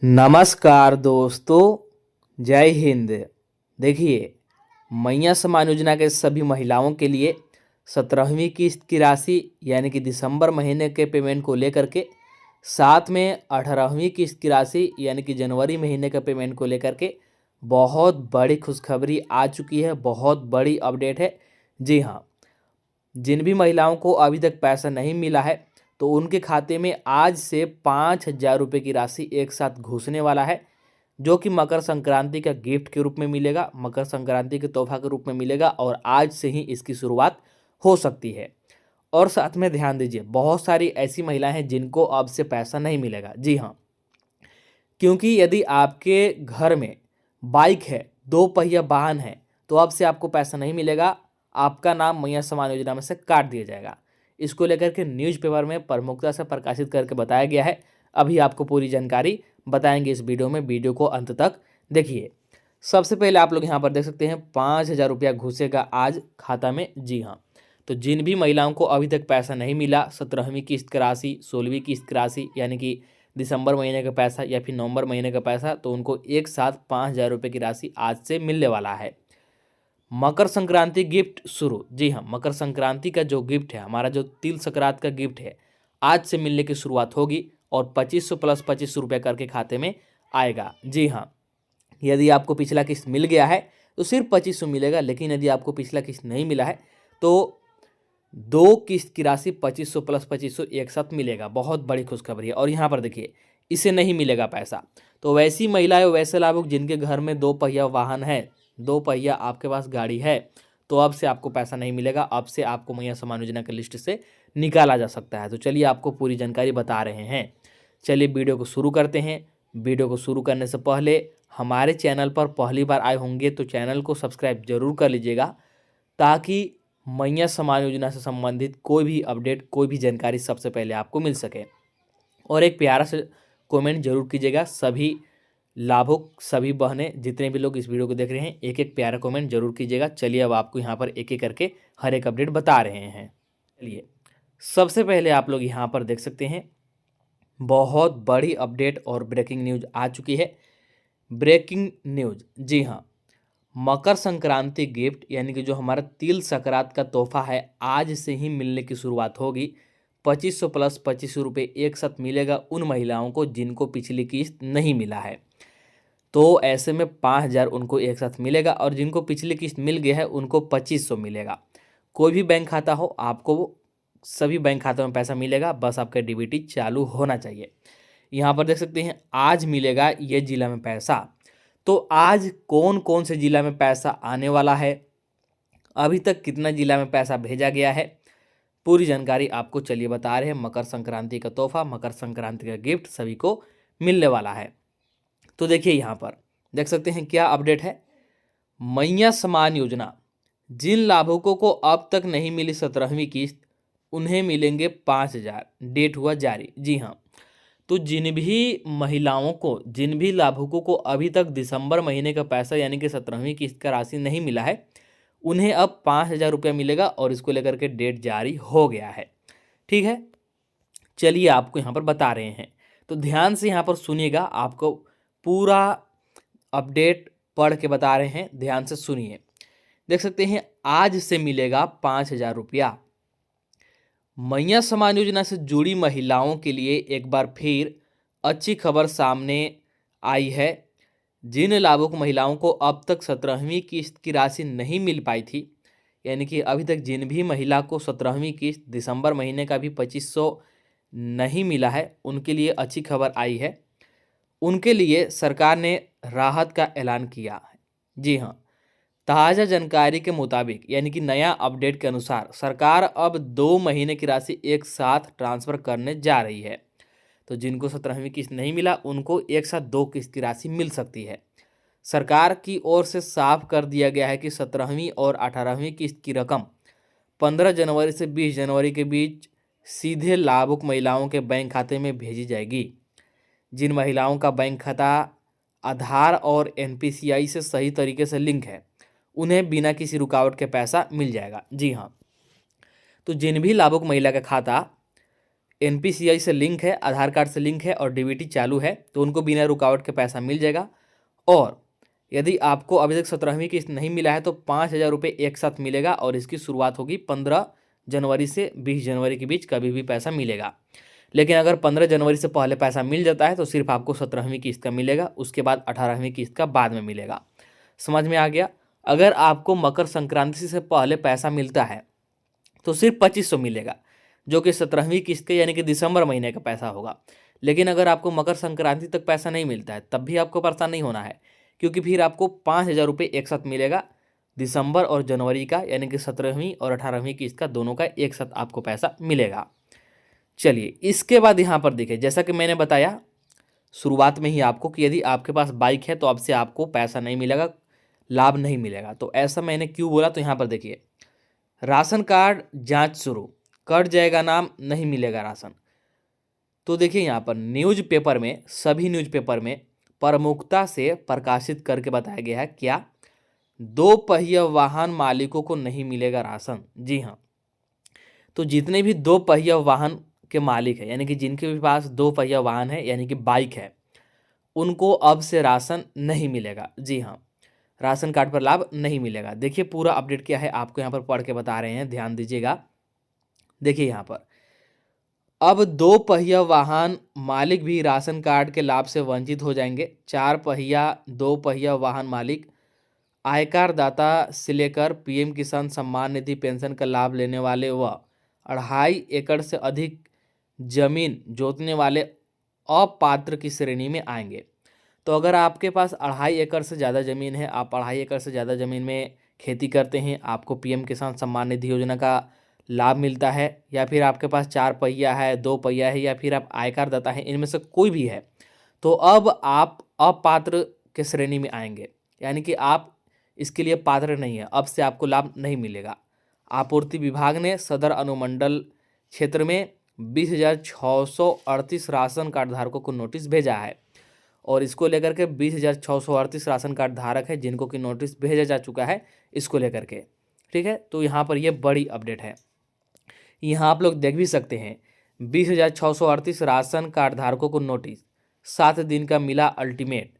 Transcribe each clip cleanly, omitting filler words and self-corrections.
नमस्कार दोस्तों, जय हिंद। देखिए, मैया सम्मान योजना के सभी महिलाओं के लिए 17वीं किस्त की राशि यानी कि दिसंबर महीने के पेमेंट को लेकर के, साथ में 18वीं किस्त की राशि यानी कि जनवरी महीने का पेमेंट को लेकर के बहुत बड़ी खुशखबरी आ चुकी है। बहुत बड़ी अपडेट है। जी हाँ, जिन भी महिलाओं को अभी तक पैसा नहीं मिला है तो उनके खाते में आज से 5,000 रुपये की राशि एक साथ घुसने वाला है, जो कि मकर संक्रांति का गिफ्ट के रूप में मिलेगा, मकर संक्रांति के तोहफा के रूप में मिलेगा और आज से ही इसकी शुरुआत हो सकती है। और साथ में ध्यान दीजिए, बहुत सारी ऐसी महिलाएं हैं जिनको अब से पैसा नहीं मिलेगा। जी हाँ, क्योंकि यदि आपके घर में बाइक है, 2 पहिया वाहन है, तो अब से आपको पैसा नहीं मिलेगा। आपका नाम मैया सम्मान योजना में से काट दिया जाएगा। इसको लेकर के न्यूज़पेपर में प्रमुखता से प्रकाशित करके बताया गया है। अभी आपको पूरी जानकारी बताएंगे इस वीडियो में। वीडियो को अंत तक देखिए। सबसे पहले आप लोग यहाँ पर देख सकते हैं 5,000 रुपया घुसेगा आज खाता में। जी हाँ, तो जिन भी महिलाओं को अभी तक पैसा नहीं मिला, 17वीं किस्त की राशि, 16वीं किस्त की राशि यानी कि दिसंबर महीने का पैसा या फिर नवंबर महीने का पैसा, तो उनको एक साथ 5,000 रुपये की राशि आज से मिलने वाला है। मकर संक्रांति गिफ्ट शुरू। जी हाँ, मकर संक्रांति का जो गिफ्ट है, हमारा जो तिल संक्रांत का गिफ्ट है, आज से मिलने की शुरुआत होगी और 2500 प्लस 2500 रुपये करके खाते में आएगा। जी हाँ, यदि आपको पिछला किस्त मिल गया है तो सिर्फ 2500 मिलेगा, लेकिन यदि आपको पिछला किस्त नहीं मिला है तो 2 किस्त की राशि 2500 प्लस 2500 एक साथ मिलेगा। बहुत बड़ी खुशखबरी है। और यहाँ पर देखिए, इसे नहीं मिलेगा पैसा तो वैसी महिलाएं, वैसे लाभुक जिनके घर में 2 पहिया वाहन है, 2 पहिया आपके पास गाड़ी है, तो अब से आपको पैसा नहीं मिलेगा। अब से आपको मैया सम्मान योजना की लिस्ट से निकाला जा सकता है। तो चलिए आपको पूरी जानकारी बता रहे हैं। चलिए वीडियो को शुरू करते हैं। वीडियो को शुरू करने से पहले हमारे चैनल पर पहली बार आए होंगे तो चैनल को सब्सक्राइब जरूर कर लीजिएगा, ताकि मैया सम्मान योजना से संबंधित कोई भी अपडेट, कोई भी जानकारी सबसे पहले आपको मिल सके। और एक प्यारा से कमेंट जरूर कीजिएगा। सभी लाभुक, सभी बहनें, जितने भी लोग इस वीडियो को देख रहे हैं, एक एक प्यारा कमेंट जरूर कीजिएगा। चलिए अब आपको यहाँ पर एक एक करके हर एक अपडेट बता रहे हैं। चलिए, सबसे पहले आप लोग यहाँ पर देख सकते हैं, बहुत बड़ी अपडेट और ब्रेकिंग न्यूज आ चुकी है। ब्रेकिंग न्यूज, जी हाँ, मकर संक्रांति गिफ्ट यानी कि जो हमारा तिल संक्रांत का तोहफा है, आज से ही मिलने की शुरुआत होगी। 2500 प्लस 2500 रुपये एक साथ मिलेगा उन महिलाओं को जिनको पिछली किस्त नहीं मिला है। तो ऐसे में 5,000 उनको एक साथ मिलेगा और जिनको पिछली किस्त मिल गया है उनको 2500 मिलेगा। कोई भी बैंक खाता हो, आपको सभी बैंक खातों में पैसा मिलेगा, बस आपका डीबीटी चालू होना चाहिए। यहाँ पर देख सकते हैं, आज मिलेगा ये जिला में पैसा। तो आज कौन कौन से जिला में पैसा आने वाला है, अभी तक कितना जिला में पैसा भेजा गया है, पूरी जानकारी आपको चलिए बता रहे हैं। मकर संक्रांति का तोहफा, मकर संक्रांति का गिफ्ट सभी को मिलने वाला है। तो देखिए, यहाँ पर देख सकते हैं क्या अपडेट है। मैया सम्मान योजना, जिन लाभुकों को अब तक नहीं मिली 17वीं किस्त, उन्हें मिलेंगे 5,000। डेट हुआ जारी। जी हाँ, तो जिन भी महिलाओं को, जिन भी लाभुकों को अभी तक दिसंबर महीने का पैसा यानी कि 17वीं किस्त का राशि नहीं मिला है, उन्हें अब 5,000 रुपया मिलेगा और इसको लेकर के डेट जारी हो गया है। ठीक है, चलिए आपको यहाँ पर बता रहे हैं, तो ध्यान से यहाँ पर सुनिएगा। आपको पूरा अपडेट पढ़ के बता रहे हैं, ध्यान से सुनिए। देख सकते हैं, आज से मिलेगा 5,000 रुपया। मैया सम्मान योजना से जुड़ी महिलाओं के लिए एक बार फिर अच्छी खबर सामने आई है। जिन लाभुक महिलाओं को अब तक 17वीं किस्त की राशि नहीं मिल पाई थी, यानी कि अभी तक जिन भी महिला को 17वीं किस्त दिसंबर महीने का भी 2500 नहीं मिला है, उनके लिए अच्छी खबर आई है। उनके लिए सरकार ने राहत का ऐलान किया है। जी हाँ, ताज़ा जानकारी के मुताबिक यानी कि नया अपडेट के अनुसार सरकार अब 2 महीने की राशि एक साथ ट्रांसफ़र करने जा रही है। तो जिनको 17वीं किस्त नहीं मिला, उनको एक साथ 2 किस्त की राशि मिल सकती है। सरकार की ओर से साफ कर दिया गया है कि 17वीं और 18वीं किस्त की रकम 15 जनवरी से 20 जनवरी के बीच सीधे लाभुक महिलाओं के बैंक खाते में भेजी जाएगी। जिन महिलाओं का बैंक खाता आधार और एनपीसीआई से सही तरीके से लिंक है, उन्हें बिना किसी रुकावट के पैसा मिल जाएगा। जी हाँ, तो जिन भी लाभुक महिला का खाता NPCI से लिंक है, आधार कार्ड से लिंक है और DBT चालू है तो उनको बिना रुकावट के पैसा मिल जाएगा। और यदि आपको अभी तक 17वीं किस्त नहीं मिला है तो 5,000 रुपये एक साथ मिलेगा और इसकी शुरुआत होगी 15 जनवरी से 20 जनवरी के बीच, कभी भी पैसा मिलेगा। लेकिन अगर 15 जनवरी से पहले पैसा मिल जाता है तो सिर्फ आपको 17वीं किस्त का मिलेगा, उसके बाद 18वीं किस्त का बाद में मिलेगा। समझ में आ गया? अगर आपको मकर संक्रांति से पहले पैसा मिलता है तो सिर्फ 2500 मिलेगा, जो कि 17वीं किस्त के यानी कि दिसंबर महीने का पैसा होगा। लेकिन अगर आपको मकर संक्रांति तक पैसा नहीं मिलता है तब भी आपको परेशान नहीं होना है, क्योंकि फिर आपको 5,000 रुपये एक साथ मिलेगा दिसंबर और जनवरी का, यानी कि 17वीं और 18वीं किस्त का, दोनों का एक साथ आपको पैसा मिलेगा। चलिए, इसके बाद यहाँ पर देखिए, जैसा कि मैंने बताया शुरुआत में ही आपको कि यदि आपके पास बाइक है तो अब से आपको पैसा नहीं मिलेगा, लाभ नहीं मिलेगा। तो ऐसा मैंने क्यों बोला, तो यहाँ पर देखिए, राशन कार्ड जांच शुरू, कट जाएगा नाम, नहीं मिलेगा राशन। तो देखिए यहाँ पर न्यूज़पेपर में, सभी न्यूज़पेपर में प्रमुखता से प्रकाशित करके बताया गया है क्या, 2 पहिया वाहन मालिकों को नहीं मिलेगा राशन। जी हाँ, तो जितने भी 2 पहिया वाहन के मालिक है, यानी कि जिनके भी पास 2 पहिया वाहन है यानी कि बाइक है, उनको अब से राशन नहीं मिलेगा। जी हाँ, राशन कार्ड पर लाभ नहीं मिलेगा। देखिए पूरा अपडेट क्या है, आपको यहाँ पर पढ़ के बता रहे हैं, ध्यान दीजिएगा। देखिए यहाँ पर अब 2 पहिया वाहन मालिक भी राशन कार्ड के लाभ से वंचित हो जाएंगे। 4 पहिया 2 पहिया वाहन मालिक आयकर दाता से लेकर PM किसान सम्मान निधि पेंशन का लाभ लेने वाले व 2.5 एकड़ से अधिक जमीन जोतने वाले अपात्र की श्रेणी में आएंगे। तो अगर आपके पास 2.5 एकड़ से ज़्यादा ज़मीन है, आप 2.5 एकड़ से ज़्यादा ज़मीन में खेती करते हैं, आपको PM किसान सम्मान निधि योजना का लाभ मिलता है, या फिर आपके पास 4 पहिया है, 2 पहिया है, या फिर आप आयकर दाता है, इनमें से कोई भी है, तो अब आप अपात्र के श्रेणी में आएंगे, यानी कि आप इसके लिए पात्र नहीं है, अब से आपको लाभ नहीं मिलेगा। आपूर्ति विभाग ने सदर अनुमंडल क्षेत्र में 20,638 राशन कार्ड धारकों को नोटिस भेजा है, और इसको लेकर के 20,638 राशन कार्ड धारक है जिनको कि नोटिस भेजा जा चुका है इसको लेकर के। ठीक है, तो यहाँ पर ये बड़ी अपडेट है। यहाँ आप लोग देख भी सकते हैं, 20,638 राशन कार्ड धारकों को नोटिस, 7 दिन का मिला अल्टीमेट,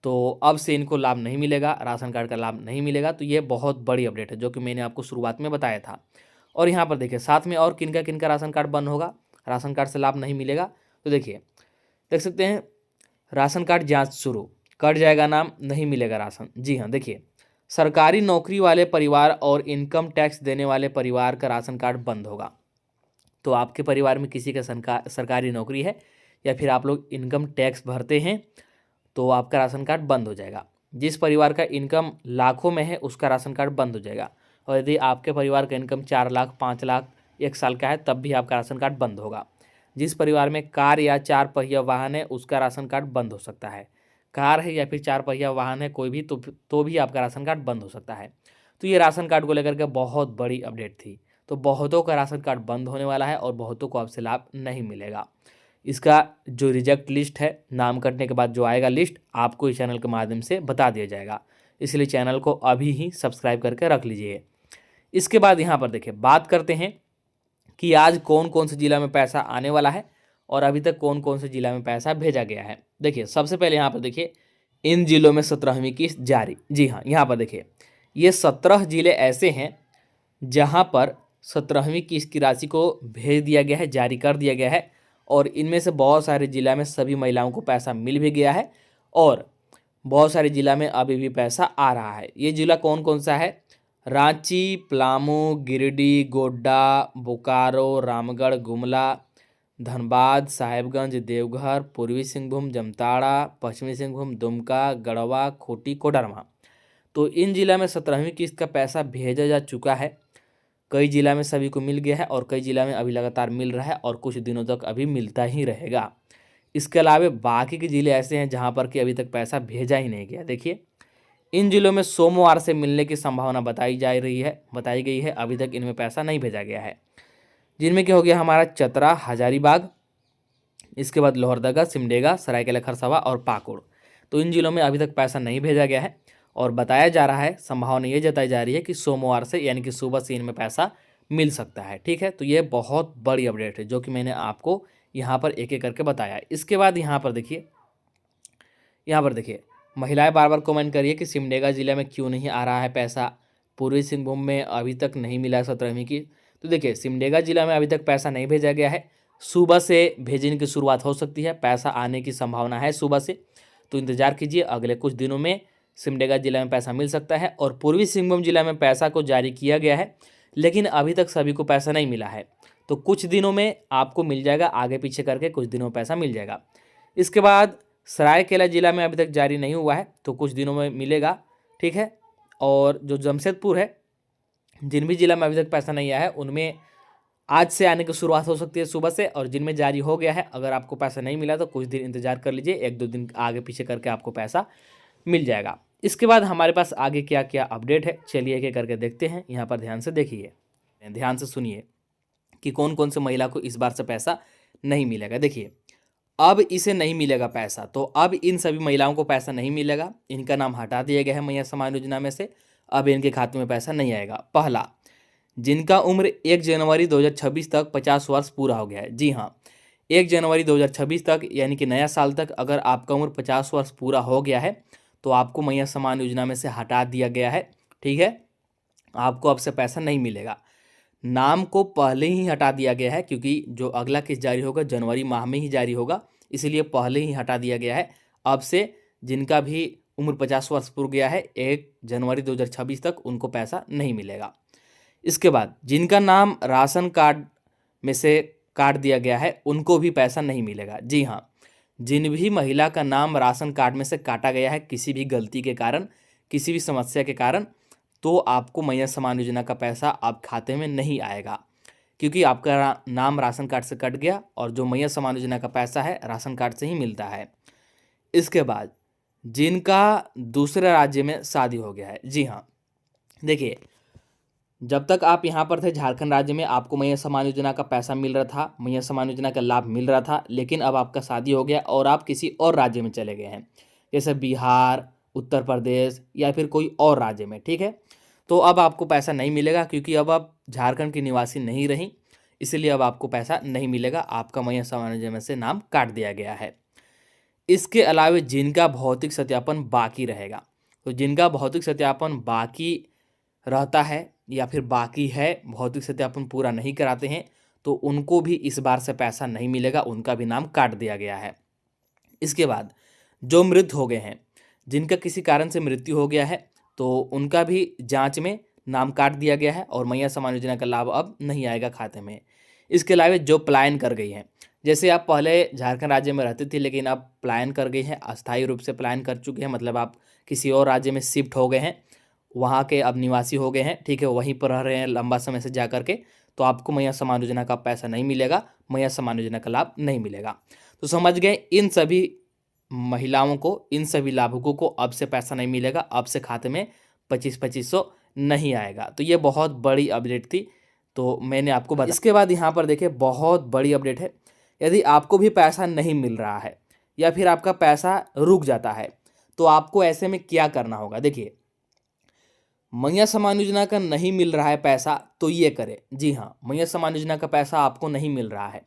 तो अब से इनको लाभ नहीं मिलेगा, राशन कार्ड का लाभ नहीं मिलेगा। तो ये बहुत बड़ी अपडेट है जो कि मैंने आपको शुरुआत में बताया था। और यहाँ पर देखिए साथ में और किनका राशन कार्ड बंद होगा, राशन कार्ड से लाभ नहीं मिलेगा। तो देखिए देख सकते हैं, राशन कार्ड जांच शुरू, कट जाएगा नाम, नहीं मिलेगा राशन। जी हाँ, देखिए सरकारी नौकरी वाले परिवार और इनकम टैक्स देने वाले परिवार का राशन कार्ड बंद होगा। तो आपके परिवार में किसी का सरकारी नौकरी है या फिर आप लोग इनकम टैक्स भरते हैं तो आपका राशन कार्ड बंद हो जाएगा। जिस परिवार का इनकम लाखों में है उसका राशन कार्ड बंद हो जाएगा। और यदि आपके परिवार का इनकम 4 लाख 5 लाख 1 साल का है तब भी आपका राशन कार्ड बंद होगा। जिस परिवार में कार या 4 पहिया वाहन है उसका राशन कार्ड बंद हो सकता है। कार है या फिर 4 पहिया वाहन है कोई भी, तो भी आपका राशन कार्ड बंद हो सकता है। तो ये राशन कार्ड को लेकर के बहुत बड़ी अपडेट थी। तो बहुतों का राशन कार्ड बंद होने वाला है और बहुतों को अब से लाभ नहीं मिलेगा। इसका जो रिजेक्ट लिस्ट है, नाम कटने के बाद जो आएगा लिस्ट, आपको इस चैनल के माध्यम से बता दिया जाएगा, इसलिए चैनल को अभी ही सब्सक्राइब करके रख लीजिए। इसके बाद यहाँ पर देखिए बात करते हैं कि आज कौन कौन से जिला में पैसा आने वाला है और अभी तक कौन कौन से जिला में पैसा भेजा गया है। देखिए सबसे पहले यहाँ पर देखिए इन जिलों में 17वीं किस्त जारी। जी हाँ, यहाँ पर देखिए ये 17 जिले ऐसे हैं जहाँ पर 17वीं किस्त की राशि को भेज दिया गया है, जारी कर दिया गया है, और इनमें से बहुत सारे जिला में सभी महिलाओं को पैसा मिल भी गया है और बहुत सारे जिला में अभी भी पैसा आ रहा है। ये जिला कौन कौन सा है? रांची, पलामू, गिरिडीह, गोड्डा, बोकारो, रामगढ़, गुमला, धनबाद, साहेबगंज, देवघर, पूर्वी सिंहभूम, जामताड़ा, पश्चिमी सिंहभूम, दुमका, गढ़वा, खूंटी, कोडरमा। तो इन जिला में 17वीं किस्त का पैसा भेजा जा चुका है। कई जिला में सभी को मिल गया है और कई जिला में अभी लगातार मिल रहा है और कुछ दिनों तक अभी मिलता ही रहेगा। इसके अलावा बाकी के जिले ऐसे हैं जहां पर कि अभी तक पैसा भेजा ही नहीं गया। देखिए इन जिलों में सोमवार से मिलने की संभावना बताई गई है। अभी तक इनमें पैसा नहीं भेजा गया है, जिनमें क्या हो गया हमारा चतरा, हजारीबाग, इसके बाद लोहरदगा, सिमडेगा, सरायकेला खरसावां और पाकुड़। तो इन जिलों में अभी तक पैसा नहीं भेजा गया है और बताया जा रहा है, संभावना ये जताई जा रही है कि सोमवार से यानी कि सुबह से इनमें पैसा मिल सकता है। ठीक है, तो ये बहुत बड़ी अपडेट है जो कि मैंने आपको यहाँ पर एक एक करके बताया। इसके बाद यहाँ पर देखिए महिलाएं बार बार कमेंट करिए कि सिमडेगा जिले में क्यों नहीं आ रहा है पैसा, पूर्वी सिंहभूम में अभी तक नहीं मिला 17वीं की। तो देखिए सिमडेगा जिला में अभी तक पैसा नहीं भेजा गया है, सुबह से भेजने की शुरुआत हो सकती है, पैसा आने की संभावना है सुबह से, तो इंतजार कीजिए, अगले कुछ दिनों में सिमडेगा जिला में पैसा मिल सकता है। और पूर्वी सिंहभूम जिला में पैसा को जारी किया गया है, लेकिन अभी तक सभी को पैसा नहीं मिला है, तो कुछ दिनों में आपको मिल जाएगा, आगे पीछे करके कुछ दिनों में पैसा मिल जाएगा। इसके बाद सरायकेला जिला में अभी तक जारी नहीं हुआ है, तो कुछ दिनों में मिलेगा, ठीक है। और जो जमशेदपुर है, जिन भी जिला में अभी तक पैसा नहीं आया है उनमें आज से आने की शुरुआत हो सकती है सुबह से, और जिनमें जारी हो गया है अगर आपको पैसा नहीं मिला तो कुछ दिन इंतजार कर लीजिए, 1-2 दिन आगे पीछे करके आपको पैसा मिल जाएगा। इसके बाद हमारे पास आगे क्या क्या अपडेट है, चलिए एक एक करके देखते हैं। यहाँ पर ध्यान से देखिए, ध्यान से सुनिए कि कौन कौन से महिला को इस बार से पैसा नहीं मिलेगा। देखिए अब इसे नहीं मिलेगा पैसा, तो अब इन सभी महिलाओं को पैसा नहीं मिलेगा, इनका नाम हटा दिया गया है मैया सम्मान योजना में से, अब इनके खाते में पैसा नहीं आएगा। पहला, जिनका उम्र 1 जनवरी 2026 तक 50 वर्ष पूरा हो गया है। जी हाँ, 1 जनवरी 2026 तक यानी कि नया साल तक अगर आपका उम्र 50 वर्ष पूरा हो गया है तो आपको मैया सम्मान योजना में से हटा दिया गया है, ठीक है, आपको अब से पैसा नहीं मिलेगा। नाम को पहले ही हटा दिया गया है क्योंकि जो अगला किस्त जारी होगा जनवरी माह में ही जारी होगा, इसलिए पहले ही हटा दिया गया है। अब से जिनका भी उम्र 50 वर्ष पूरा गया है 1 जनवरी 2026 तक उनको पैसा नहीं मिलेगा। इसके बाद जिनका नाम राशन कार्ड में से काट दिया गया है उनको भी पैसा नहीं मिलेगा। जी हाँ, जिन भी महिला का नाम राशन कार्ड में से काटा गया है किसी भी गलती के कारण, किसी भी समस्या के कारण, तो आपको मैया सम्मान योजना का पैसा आप खाते में नहीं आएगा, क्योंकि आपका नाम राशन कार्ड से कट गया और जो मैया सम्मान योजना का पैसा है राशन कार्ड से ही मिलता है। इसके बाद जिनका दूसरे राज्य में शादी हो गया है। जी हाँ, देखिए जब तक आप यहाँ पर थे झारखंड राज्य में आपको मैया सम्मान योजना का पैसा मिल रहा था, मैया सम्मान योजना का लाभ मिल रहा था, लेकिन अब आपका शादी हो गया और आप किसी और राज्य में चले गए हैं, जैसे बिहार, उत्तर प्रदेश या फिर कोई और राज्य में, ठीक है, तो अब आपको पैसा नहीं मिलेगा क्योंकि अब आप झारखंड की निवासी नहीं रही, इसलिए अब आपको पैसा नहीं मिलेगा, आपका मैया सम्मान योजना में से नाम काट दिया गया है। इसके अलावा जिनका भौतिक सत्यापन बाकी रहेगा, तो जिनका भौतिक सत्यापन बाकी रहता है या फिर बाकी है, भौतिक सत्यापन पूरा नहीं कराते हैं, तो उनको भी इस बार से पैसा नहीं मिलेगा, उनका भी नाम काट दिया गया है। इसके बाद जो मृत हो गए हैं, जिनका किसी कारण से मृत्यु हो गया है, तो उनका भी जांच में नाम काट दिया गया है और मैया सम्मान योजना का लाभ अब नहीं आएगा खाते में। इसके अलावा जो पलायन कर गई हैं, जैसे आप पहले झारखंड राज्य में रहते थे लेकिन आप पलायन कर गए हैं, अस्थायी रूप से पलायन कर चुके हैं, मतलब आप किसी और राज्य में शिफ्ट हो गए हैं, वहाँ के अब निवासी हो गए हैं, ठीक है, वहीं पर रह रहे हैं लंबा समय से जा करके, तो आपको मैया सम्मान योजना का पैसा नहीं मिलेगा, मैया सम्मान योजना का लाभ नहीं मिलेगा। तो समझ गए, इन सभी महिलाओं को, इन सभी लाभुकों को अब से पैसा नहीं मिलेगा, अब से खाते में 2500 नहीं आएगा। तो ये बहुत बड़ी अपडेट थी, तो मैंने आपको बताया। इसके बाद यहाँ पर देखिए बहुत बड़ी अपडेट है, यदि आपको भी पैसा नहीं मिल रहा है या फिर आपका पैसा रुक जाता है तो आपको ऐसे में क्या करना होगा। देखिए मैया सम्मान योजना का नहीं मिल रहा है पैसा तो ये करें। जी हाँ, मैया सम्मान योजना का पैसा आपको नहीं मिल रहा है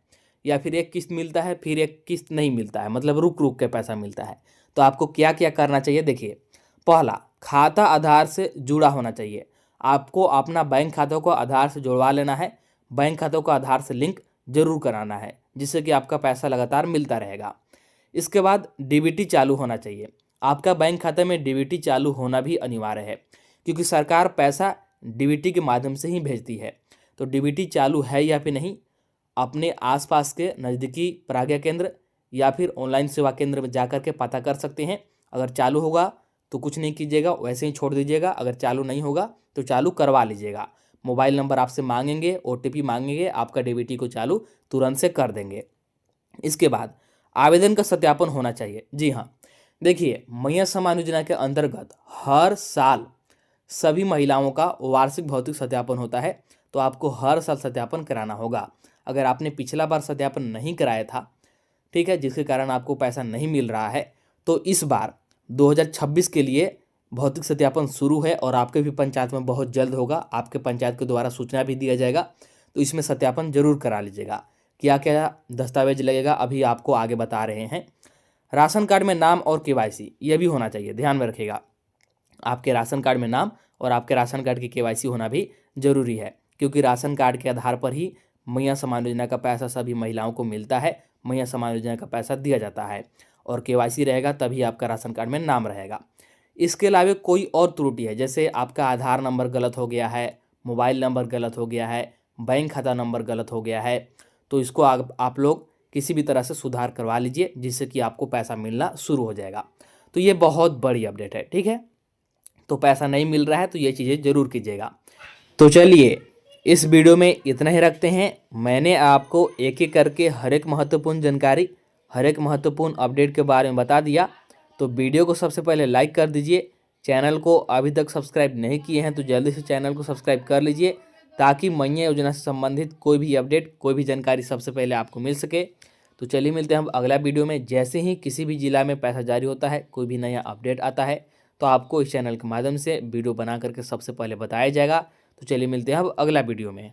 या फिर एक किस्त मिलता है फिर एक किस्त नहीं मिलता है, मतलब रुक रुक के पैसा मिलता है, तो आपको क्या क्या करना चाहिए। देखिए पहला, खाता आधार से जुड़ा होना चाहिए, आपको अपना बैंक खातों को आधार से जुड़वा लेना है, बैंक खातों को आधार से लिंक जरूर कराना है जिससे कि आपका पैसा लगातार मिलता रहेगा। इसके बाद डीबीटी चालू होना चाहिए, आपका बैंक खाते में डीबीटी चालू होना भी अनिवार्य है क्योंकि सरकार पैसा डीबीटी के माध्यम से ही भेजती है। तो डीबीटी चालू है या फिर नहीं, अपने आसपास के नज़दीकी प्राज्ञा केंद्र या फिर ऑनलाइन सेवा केंद्र में जाकर के पता कर सकते हैं। अगर चालू होगा तो कुछ नहीं कीजिएगा, वैसे ही छोड़ दीजिएगा, अगर चालू नहीं होगा तो चालू करवा लीजिएगा। मोबाइल नंबर आपसे मांगेंगे, ओटीपी मांगेंगे, आपका डीबीटी को चालू तुरंत से कर देंगे। इसके बाद आवेदन का सत्यापन होना चाहिए। जी हाँ, देखिए मैया सम्मान योजना के अंतर्गत हर साल सभी महिलाओं का वार्षिक भौतिक सत्यापन होता है, तो आपको हर साल सत्यापन कराना होगा। अगर आपने पिछला बार सत्यापन नहीं कराया था, ठीक है, जिसके कारण आपको पैसा नहीं मिल रहा है, तो इस बार 2026 के लिए भौतिक सत्यापन शुरू है और आपके भी पंचायत में बहुत जल्द होगा, आपके पंचायत के द्वारा सूचना भी दिया जाएगा, तो इसमें सत्यापन जरूर करा लीजिएगा। क्या क्या दस्तावेज लगेगा अभी आपको आगे बता रहे हैं। राशन कार्ड में नाम और केवाईसी ये भी होना चाहिए, ध्यान में रखिएगा। आपके राशन कार्ड में नाम और आपके राशन कार्ड की केवाईसी होना भी जरूरी है, क्योंकि राशन कार्ड के आधार पर ही मैया सम्मान योजना का पैसा सभी महिलाओं को मिलता है, मैया सम्मान योजना का पैसा दिया जाता है। और केवाईसी रहेगा तभी आपका राशन कार्ड में नाम रहेगा। इसके अलावा कोई और त्रुटि है, जैसे आपका आधार नंबर गलत हो गया है, मोबाइल नंबर गलत हो गया है, बैंक खाता नंबर गलत हो गया है, तो इसको आप लोग किसी भी तरह से सुधार करवा लीजिए, जिससे कि आपको पैसा मिलना शुरू हो जाएगा। तो ये बहुत बड़ी अपडेट है, ठीक है। तो पैसा नहीं मिल रहा है तो ये चीज़ें ज़रूर कीजिएगा। तो चलिए इस वीडियो में इतना ही रखते हैं। मैंने आपको एक एक करके हर एक महत्वपूर्ण जानकारी, हर एक महत्वपूर्ण अपडेट के बारे में बता दिया। तो वीडियो को सबसे पहले लाइक कर दीजिए। चैनल को अभी तक सब्सक्राइब नहीं किए हैं तो जल्दी से चैनल को सब्सक्राइब कर लीजिए, ताकि मैया योजना से संबंधित कोई भी अपडेट, कोई भी जानकारी सबसे पहले आपको मिल सके। तो चलिए मिलते हैं हम अगला वीडियो में। जैसे ही किसी भी जिला में पैसा जारी होता है, कोई भी नया अपडेट आता है, तो आपको इस चैनल के माध्यम से वीडियो बना करके सबसे पहले बताया जाएगा। तो चलिए मिलते हैं अब अगला वीडियो में।